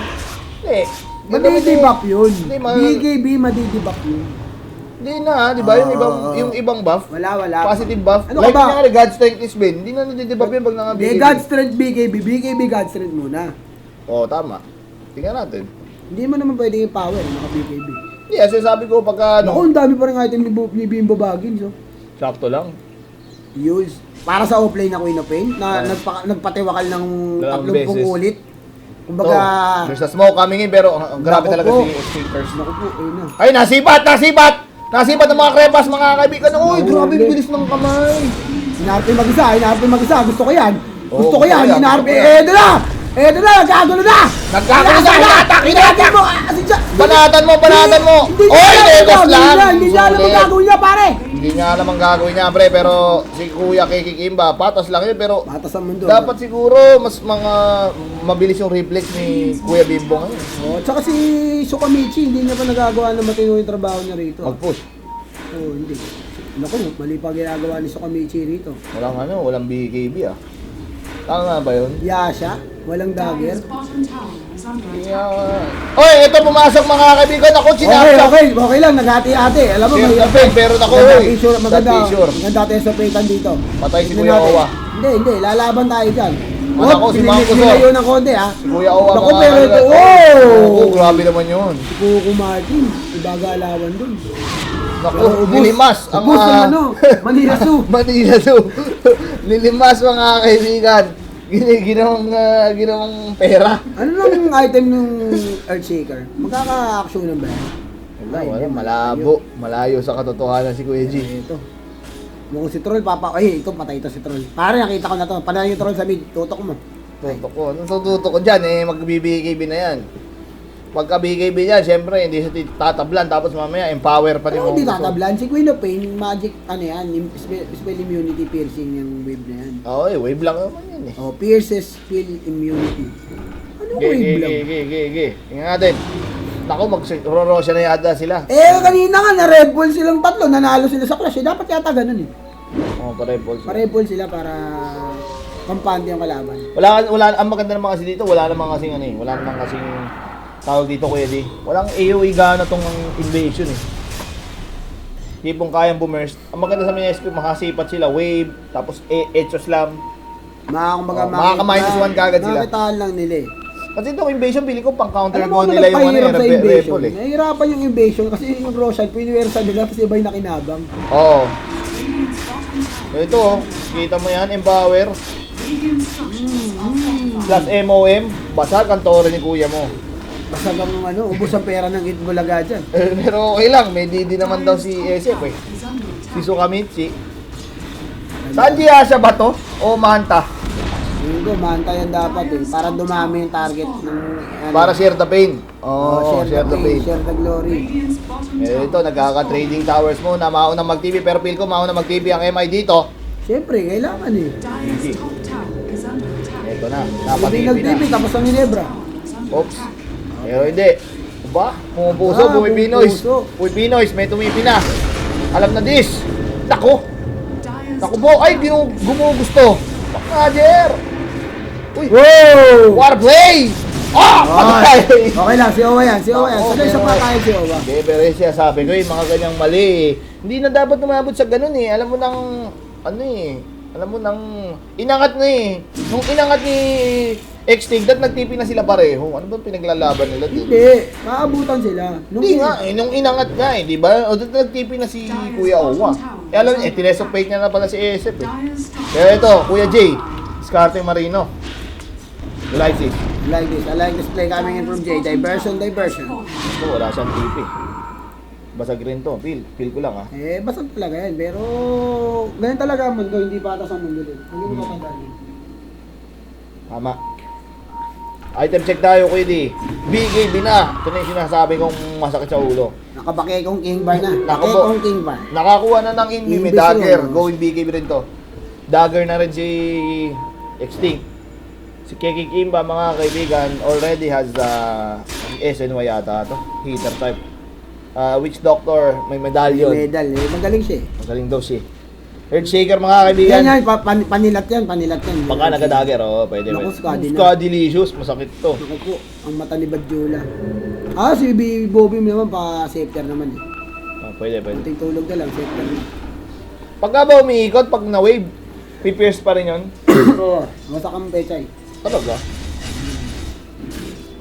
Hindi. Madidibak yun. Hindi, BKB, madidibak yun. Hindi na, di ba? Yung ibang buff, Wala. positive buff. Ano Like ka ba? nga, God Strength is Ben. Hindi na nadidebuff yun pag naka-BKB. Hindi, God Strength BKB. BKB God Strength muna. Oo, tama. Tingnan natin. Hindi mo naman pwede yung power, naka-BKB. Hindi, kasi sabi ko pagka Naku, ang dami pa rin item ni Bimbo Baggins. Oh. sakto lang. Use. Para sa offlane na Queen of Pain, na nagpatiwakal ng 30 beses. ulit. So, Kumbaga, there's a smoke coming in pero grabe Naku talaga po. si Stinkers. naku po, ayun na. Ay, nasipat! Nasipat ng mga krepas, mga kaibigan. Uy, grabe yung bilis ng kamay. Hinarap yung mag-isa. Gusto ko yan. Oo, Gusto ko yan. gusto ko yan. Hinarap. Eto na, nagkagulo na. Hinatak mo. Banatan mo! Hindi Oy, Legos lang! Hindi niya alam ang gagawin niya, pare. Hindi niya alam ang gagawin niya, pre, pero si Kuya Kiki Kimba, patas lang yun, pero Batas ang mundo. dapat siguro mas mabilis yung reflex ni Kuya Bimbo ngayon. Oh, tsaka si Sukamichi, hindi niya pa nagagawa ng matino yung trabaho niya rito. Mag-push. Oh, hindi. Naku, mali pa ginagawa ni Sukamichi rito. Walang BKB ah. Tama nga ba yun? Yasha, walang dagger. Dire's bottom tower is under attack. Oy, ito pumasok mga kaibigan. Ako, chinapsak. Okay lang, naghati-hati. Alam mo, Shield of Fate, pero naku, maganda. That Maganda tayo sa Paytan dito. Patay si Tignan Kuya natin. Owa. Hindi, lalaban tayo dyan. Anak ko, si Marcos, Nilayo ng konti, ha? Si Kuya Owa. Naku, mga pero ito, kaibigan. oh! Grabe naman yun. Si Kuko Martin, ibaga alawan dun. Naku, Pero ubos. nilimas. Ubos ang ano, Manila Zoo. Manila Zoo. Nilimas mga kaibigan. Ginawang pera. Ano lang item ng Earthshaker? Magkaka-action ba yan? Wala, malabo. Malayo sa katotohanan si Kuya G. Ito. Mukhang si Troll, ay, ito, patay ito si Troll. Pare, nakita ko na to. Panalo yung Troll sa mid. Tutok mo. Tutok ko. Anong tututok ko dyan? Mag-BKB na yan. Pagka BKB yan, syempre, hindi siya tatablan. Tapos mamaya, empower pa rin. Pero hindi tatablan. Si Queen of Pain, magic, ano yan, spell immunity piercing yung wave na yan. Oo, wave lang naman yan eh. Oh, pierces spell immunity. Ano wave lang? Tingnan natin. Naku, mag-rorosya na yata sila. Kanina nga, na-Red Bull silang tatlo. Nanalo sila sa Clash. Dapat yata ganun eh. Oo, pa-repulse. Pa-Red Bull sila para kampante yung kalaban. Wala, ang maganda naman kasi dito, wala naman kasing tawag dito Kuya D. Walang AoE gana tong invasion eh. Tipong kayang boomers. Ang maganda sa mga SP, makasipat sila, wave, tapos Echo Slam. Makaka-minus 1 kagad sila. Makitaan lang nila eh. Kasi itong invasion, pili ko pang counter Alam mo go kung nila yung nagpahirap sa invasion. repol eh. Nahihirapan yung invasion kasi yung Roshan, piniwersa nila kasi iba yung nakinabang. Oo. Radiant's bottom tower. Ito oh, kita mo yan, empower, Radiant structures are fortified. plus MOM, basag ang tore ni kuya mo. Basta lang ng ubos ang pera ng Itbulaga dyan. Pero okay lang, may DD naman daw si SF eh. Is under attack. Si Sukamichi. Saan siya ba to? O Manta? Hindi, mantayan dapat eh. Para dumami yung target ng... Para share the pain. Oo, share the pain. Share the glory. Radiant's bottom Ito, tower. nagkaka-trading towers mo na mauna mag-TV. Pero feel ko mauna mag-TV ang MI dito. Siyempre, kailangan eh. Dire's top tower is under attack. Ito na, Hindi napatipi nag-TV, na. tapos ang Ginebra. Oops. Pero hindi. Ba? Pumupuso, Ah, pumipinoys. pumupuso. Pumipinoys, may tumipi na. Alam na this. Nako. Dire's Nako po. Ay, gumugusto. Roger. Uy. Wow! War play! Ah! Patay! Okay lang, si Owa yan. Si Owa yan. Oo, Sanay sa pero- patayan si Owa. Hindi, pero yung siya sabi ko, yung mga ganyang mali eh. Hindi na dapat umabot sa ganun eh. Alam mo nang, ano eh, Alam mo, inangat na eh. Nung inangat ni Extinct, at nagtipi na sila pareho. Ano ba pinaglalaban nila dun? Hindi, maabutan sila. Hindi nga, nung inangat nga eh, di ba? O doon nagtipi na si Kuya Owa. Eh alam niyo, tinesopate niya na pala si ASF eh. Dire's top Kaya ito, Kuya Jay, Scarte Marino. You like this? I like this play coming in from Jay. Diversion. Ito, wala siyang tipi. Basag rin to, feel ko lang ah. Basag talaga yan. Pero, ganyan talaga ang mundo. Hindi patas ang mundo din. Hindi mo matandaan. Tama. Item check tayo, Kuya D. BKB na. Ito na yung sinasabi kong masakit sa ulo. Nakabaki kong king bar na. Nako Baki po. kong king bar. Nakakuha na ng Invi, may Invis dagger. yun. Going BKB rin to. Dagger na rin si Extinct. Si Kekik Imba, mga kaibigan, already has SNY yata to. Heater type. Witch Doctor, may medallion. Medal. Magaling siya eh. Magaling daw siya. Earthshaker, mga kaibigan. Yan, panilat yan. Baka naga-dagger, pwede. Naku, Scadi na. Scadilicious, masakit to. Naku po, ang mata ni Badjula. Si Bobby naman pa-safeter naman eh. Pwede. Kunting tulog na lang, safeter na. Pagka ba umiikot, pag na-wave, pipierce pa rin yun. Oo, masak ang pechay. Talaga?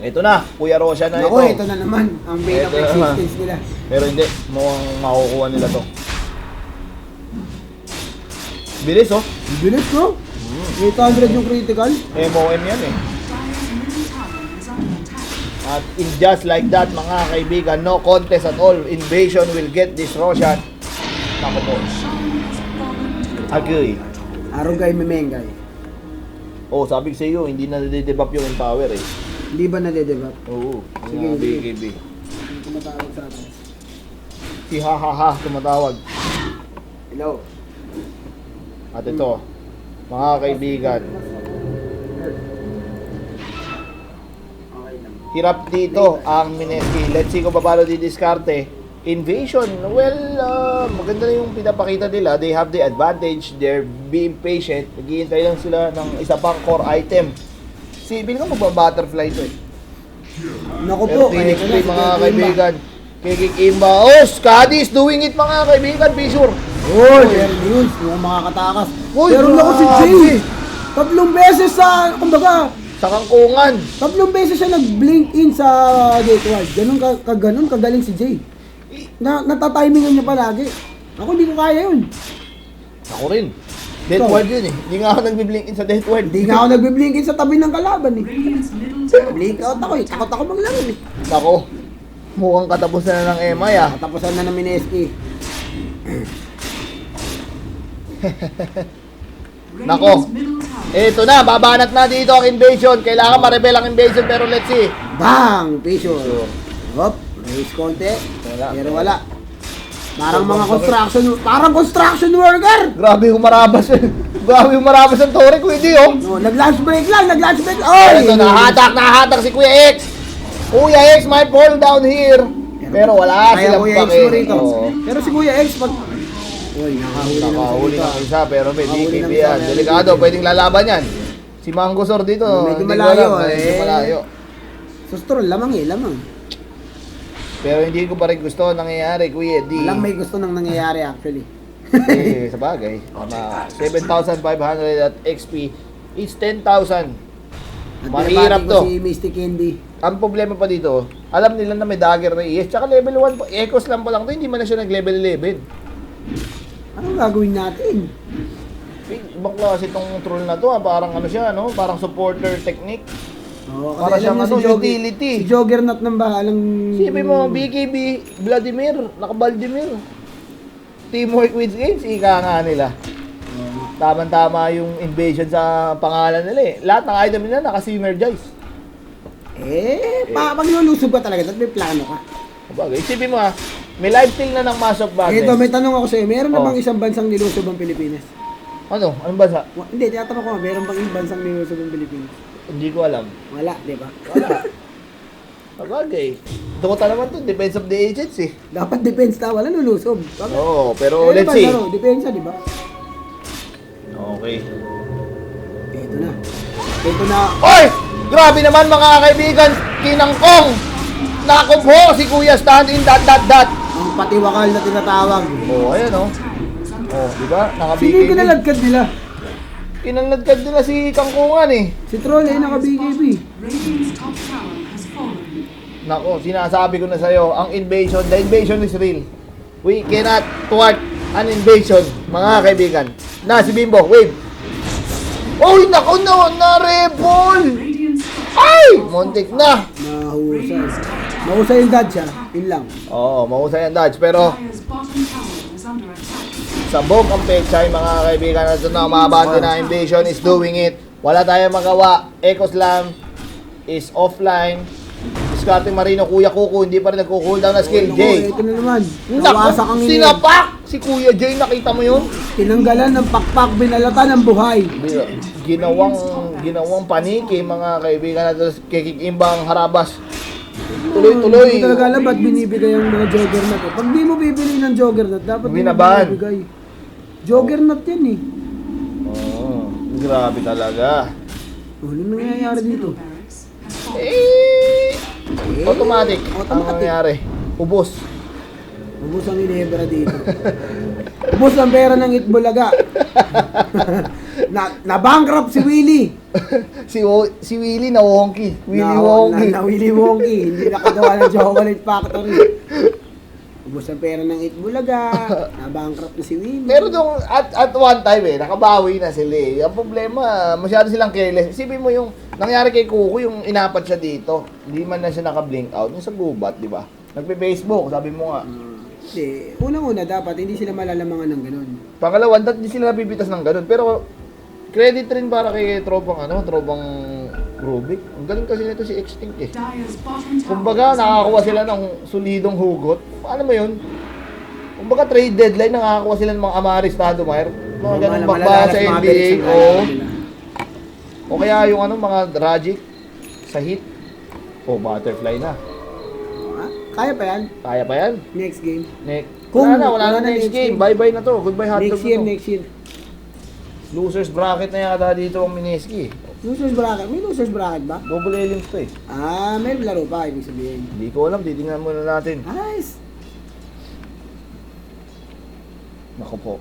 Ito na, Kuya Rosha na Naku, ito. ito na naman, ang bane of Ito naman. existence nila. Pero hindi, mukhang makukuha nila to. Bilis oh. Ang bilis no? 800 yung critical. MOM yan eh. Dire's middle tower is under attack. At in just like that, mga kaibigan, no contest at all. Invasion will get this Roshan. Nako po. Shan has fallen to the Agree. Arugay Memengay. Oh, sabi ko sa iyo, hindi na nade-debuff yung empower eh. Hindi ba nade-develop? Oo. Sige, Yung sige. BKB. Hindi tumatawag sa atin. Si ha tumatawag. Hello. At ito, mga kaibigan, Okay lang. hirap dito ang Mineski. Let's see kung paano didiskarte. Invasion, well, maganda na yung pinapakita nila. They have the advantage. They're being patient. Naghihintay lang sila ng isa pang core item. Bili ko magba-butterfly to eh. Naku Pero po, Phoenix ito na, Play, si mga Kekimba. kaibigan. Kekik Imba. Oh, Scadi is doing it, mga kaibigan. Fisher. Oh, very good. Yung makakatakas. Uy, Pero naku si grabe. Jay. 3 beses sa, kumbaga, Sa kangkungan. 3 beses siya nag-blink in sa gateward. Ganun kagaling si Jay. Natatimingan niya palagi. Ako hindi ko kaya yun. Ako rin. Death ward yun eh. Hindi nga ako nagbi-blink in sa death ward. Hindi nga ako nagbe-blink in sa tabi ng kalaban eh. Radiant's middle tower Blink out ako eh. Takot ako maglaro eh. Ako, mukhang katapusan na ng MI ah. Katapusan na ng Mineski. Nako. Radiant's middle tower Ito na, babanat na dito ang invasion. Kailangan ma-rebel ang invasion pero let's see. Bang! Picture. Hop. Raise konti. Wala. Pero wala. Parang construction worker. Grabe yung marabas eh. Grabe yung marabas ng Torre, Kuya D, oh. No, nag-lunch break lang. Ay! Ito, nahatak si Kuya X. Kuya X might fall down here. Pero wala Kaya silang Kuya X mo pake. rito. Oo. Pero si Kuya X pag... Uy, Nakahuli ng isa pero may Nakahuli DKB ng isa, yan. meron Delikado, pwedeng lalaban yan. Si Mangosor dito, Medyo hindi ko malayo, alam, medyo eh. malayo. Sustro, lamang. Pero hindi ko pa rin gusto nangyayari, Kuya D. Walang may gusto nang nangyayari actually. Sa bagay. Tama. 7,500 at XP. It's 10,000. At Mahirap binabati ko to. si Mystic Candy. Ang problema pa dito, alam nila na may dagger na ES. Tsaka level 1 pa. Echoes lang pa lang to. Hindi man na siya nag-level 11. Anong gagawin natin? Ibang klase itong troll na to. Parang ano siya, no? Parang supporter technique. Oh, Para kasi siyang alam niyo ano, utility. Si Juggernaut ng bahalang... Siyempre mo, BKB, Vladimir, naka-Vladimir. Teamwork wins games, ika nga nila. Tama-tama yung invasion sa pangalan nila eh. Lahat ng item nila naka-synergize. Pag lulusob ka talaga, at may plano ka. Kumbaga, isipin mo ha, may live steal na ng Mass of Madness. Ito, may tanong ako sa'yo, meron na Oh. bang isang bansang nilusob ang Pilipinas? Ano? Anong bansa? Hindi, tinatanong ko, meron bang isang bansang nilusob ang Pilipinas? Hindi ko alam. Wala, di ba? Wala. Sabagay. Dota naman to, defense of the agents eh. Dapat defense na, wala lulusob. Oo, pero let's see. Depensa, di ba? Okay. Ito na. Ito na. Oy! Grabe naman mga kaibigan, kinangkong! Naku po, si Kuya stand in ... Ang patiwakal na tinatawag. Oh, ayan oh. Oh, di ba? Sino yung Naka-BKB. kinaladkad nila? Kinanladkad nila si Kangkungan eh. Si Troll ay naka-BKB. Radiant's top tower has fallen. Nako, sinasabi ko na sa'yo, ang invasion, the invasion is real. We cannot thwart an invasion, mga kaibigan. Na, si Bimbo, wave. Uy, nako, na-rebol! Radiant's Ay! Muntik na! Mahusay. Mahusay yung dodge ha. Yun lang. Oo, mahusay ang dodge, pero Dire's bottom tower is under attack. sabog ang pechay, mga kaibigan. Ito na, umabante na invasion is doing it. Wala tayong magawa. Echo Slam is offline. Discarding Marino, Kuya Kuko, hindi pa rin nagko-cooldown na skill. Naku, Jay. ito na naman. Naku, Nawasak ang ini. sinapak! Si Kuya Jay, nakita mo yun? Tinanggalan ng pakpak, binalatan ng buhay. Ginawang paniki, mga kaibigan natin. Kikikimbang harabas. Tuloy-tuloy. Hindi talaga alam ba't binibigay ang mga juggernaut. Pag di mo bibili ng juggernaut, dapat di mo Binaban. binibigay. Juggernaut yan eh. Oo, grabe talaga. Ano nangyayari dito? Barracks has fallen. Automatic. Ang Automatic. nangyari. Ubos. Ubus ang inebra dito. Ubus ang pera ng Itbulaga. Na-bankrupt si Willie. si Willie na wonky. Willie wonky. Na Willie Wonky. Hindi nakagawa ng chocolate factory. Ubus ang pera ng Itbulaga. Na-bankrupt na si Willie. Pero nung at one time nakabawi na sila eh. Ang problema, masyado silang careless. Isipin mo yung nangyari kay Kuko, yung inapat siya dito. Hindi man na siya naka-blink out. Yung sa gubat, di ba? Nagpe-Facebook, sabi mo nga. Hindi. Unang-una dapat, hindi sila malalamangan ng ganun. Pangalawa, hindi sila napipitas ng ganun. Pero, credit rin para kay tropang Rubik. Ang galing kasi nito si Extinct eh. Dire's bottom tower Kumbaga, is under nakakakuha attack. sila ng solidong hugot. Paano mo yun? Kumbaga, trade deadline, nakakakuha sila ng mga Amaris Stoudemire. Mga ganun bakba sa NBA. O kaya yung mga Dragic sa hit. O, butterfly na. Kaya pa yan? Kaya pa yan? Next game. Wala na next game. Bye-bye na to. Goodbye hotdog Next year, na to. next year. Losers bracket na yata dito ang Mineski. Losers bracket. May losers bracket ba? Double elims to eh. May laro pa, ibig sabihin. Hindi ko alam. Titingnan muna natin. Nice. Naku po.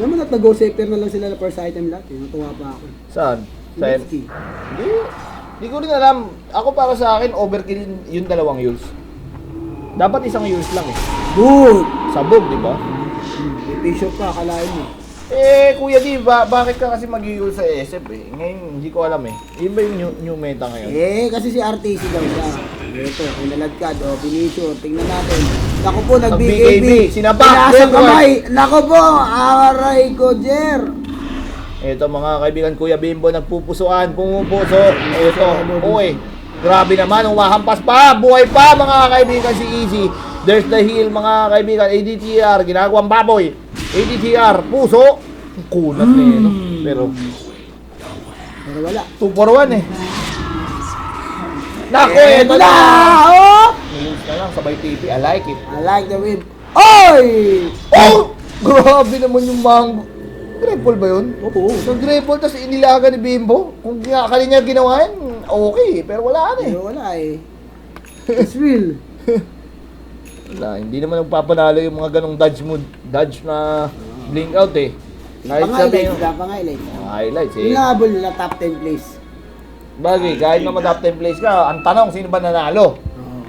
Alam mo na, nag-go safer na lang sila na first item lahat. Natuwa pa ako. Saan? Sa Mineski. Hindi ko rin alam. Ako para sa akin, overkill yung dalawang Yules. Dapat isang Yules lang eh. Good! Sabog, di ba? May bishop pa, akalain mo. Kuya Di, bakit ka kasi mag-Yules sa SF eh? Ngayon, hindi ko alam eh. Yun ba yung new meta ngayon? Kasi si RTC daw siya. Ito, kung naladkad, finisher, tingnan natin. Naku po, nag-BKB. Nag-BKB, sinapak, Pinasang Edward. kamay. Naku po, aray ko, Jer. Ito mga kaibigan, Kuya Bimbo, nagpupusuan, pumupuso. Ito, uy. Grabe naman, umahampas pa, buhay pa mga kaibigan si Easy. There's the heal mga kaibigan, ADTR, ginagawang baboy. ADTR, puso. Kunat na yun, no? Pero wala. 2 for 1 eh. Naku, ito na! Oh! Nilins na lang, sabay TP, I like it. I like the win. Oy! Oh! Grabe naman yung mango. Grapple ba yun? Oo. Nag-grapple, tapos inilaga ni Bimbo. Kung kanya ginawa yan, okay. Pero wala na eh. Pero wala eh. It's real. Wala, hindi naman nagpapanalo yung mga ganong dodge na blink out eh. Kahit sabi yung Pang-highlights. highlights eh. Inabol nila top 10 place. Bagay, kahit na top 10 place ka, ang tanong, sino ba nanalo? Oo.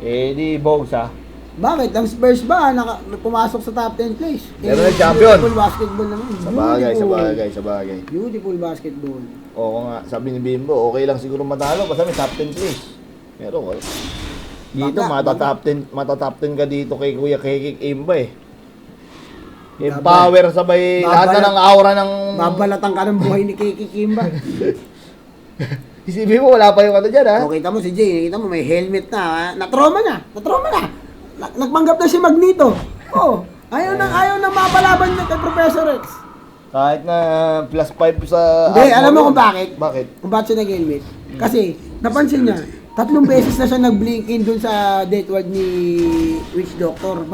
Di Bogs ha. Bakit? Ang Spurs ba pumasok sa top 10 place? Meron na champion. Beautiful basketball naman. Sa bagay. Beautiful basketball. Oo nga, sabi ni Bimbo, okay lang siguro matalo basta may top 10 place. Pero wala. Dito, matatop 10 ka dito kay Kuya Kekik Imba eh. Yung power sabay, lahat na ng aura ng... Babalatan ka ng buhay ni Kiki Kimba. Isipin mo, wala pa yung ano dyan ha? O, kita mo si Jay, kita mo may helmet na, ha? Natroma na. Nagpanggap na si Magneto. Oh, ayaw na mapalaban niya kay Professor X. Kahit na plus 5 sa... Hindi, alam mo kung bakit? Bakit? Kung bakit siya nag-helmet? Kasi, napansin niya, 3 beses na siya nag-blink in dun sa death ward ni Witch Doctor.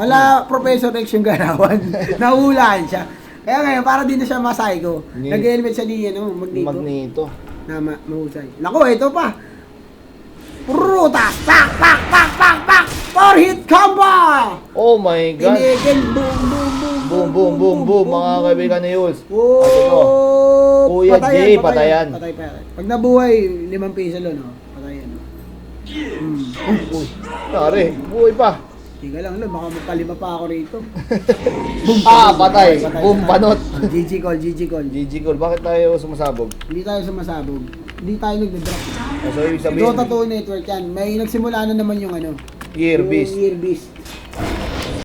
Professor X yung ganawan. Nahulaan siya. Kaya ngayon, para din na siya masaygo. Nag-helmet siya ni Magneto. Na mahusay. Nako, ito pa. Prutas! Pak! 4-hit combo! Oh my God! Tinigil, boom! Boom! boom, boom, boom, mga kaibigan ni Yules. Oh! At ito, Kuya Jay, patayan. Patay. Pag nabuhay, 5 piso lo, no? Patayan. Pare, buhay pa. Tiga lang, lo, baka magkalima pa ako rito. Patay. Boom, panot. GG call. GG Call, bakit tayo sumasabog? Hindi tayo sumasabog. Hindi tayo nagda-drop. So, ibig sabihin, Dota 2 network yan. May nagsimula na naman yung ano. Gear Beast. Yung Year Beast.